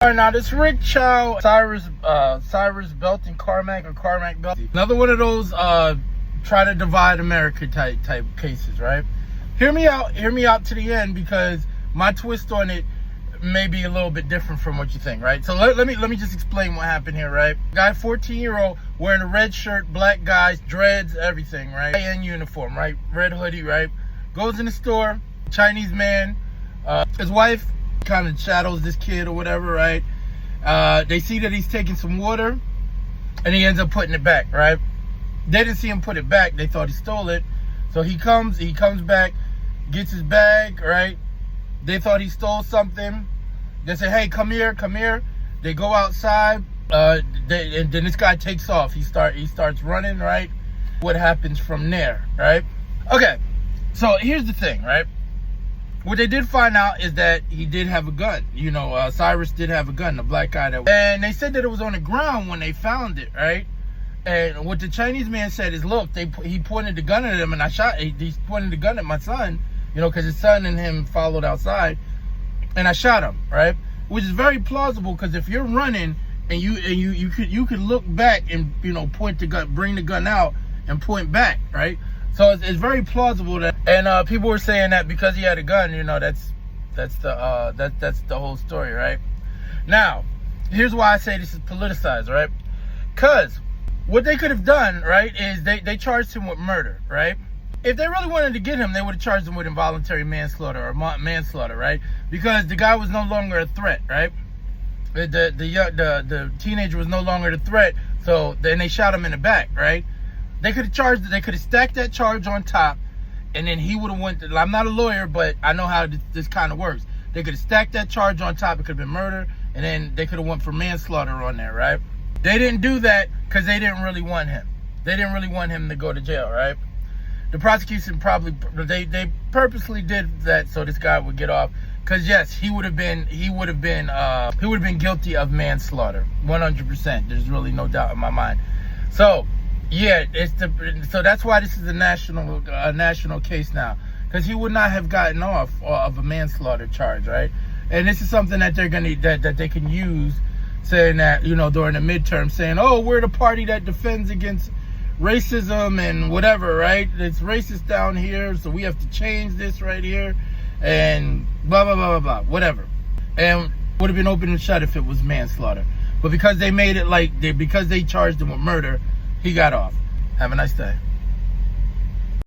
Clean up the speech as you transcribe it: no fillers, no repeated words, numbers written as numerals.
All right, now this Rick Chow, Cyrus Belton, carmack-belton. Another one of those try to divide America type cases, right? Hear me out to the end, because my twist on it may be a little bit different from what you think, right? So let me just explain what happened here, right? Guy, 14-year-old, wearing a red shirt, black guys, dreads, everything, right? In uniform, right? Red hoodie, right? Goes in the store, Chinese man, his wife kind of shadows this kid or whatever, right? They see that he's taking some water, and he ends up putting it back, right? They didn't see him put it back. They thought he stole it. So he comes back, gets his bag, right? They thought he stole something. They say, hey, come here. They go outside, and then this guy takes off. He starts running, right? What happens from there, right? Okay, so here's the thing, right? What they did find out is that he did have a gun. You know, Cyrus did have a gun, the black guy and they said that it was on the ground when they found it, right? And what the Chinese man said is, look, he pointed the gun at him, and he pointed the gun at my son, you know, because his son and him followed outside, and I shot him, right? Which is very plausible, because if you're running and you could look back and, you know, point the gun, bring the gun out and point back, right? So it's very plausible that, and people were saying that because he had a gun, you know, that's the whole story, right? Now, here's why I say this is politicized, right? Because what they could have done, right, is they charged him with murder, right? If they really wanted to get him, they would have charged him with involuntary manslaughter or manslaughter, right? Because the guy was no longer a threat, right? The teenager was no longer the threat, so then they shot him in the back, right? They could have stacked that charge on top, and then he would have went. I'm not a lawyer, but I know how this kind of works. They could have stacked that charge on top. It could have been murder, and then they could have went for manslaughter on there, right? They didn't do that because they didn't really want him. They didn't really want him to go to jail, right? The prosecution probably they purposely did that so this guy would get off. Because yes, he would have been guilty of manslaughter, 100%. There's really no doubt in my mind. So yeah, so that's why this is a national case now, because he would not have gotten off of a manslaughter charge, right? And this is something that that they can use, saying that, you know, during the midterm, saying, oh, we're the party that defends against racism and whatever, right? It's racist down here, so we have to change this right here, and blah blah blah blah blah, whatever. And would have been open and shut if it was manslaughter, but because they made it because they charged him with murder, he got off. Have a nice day.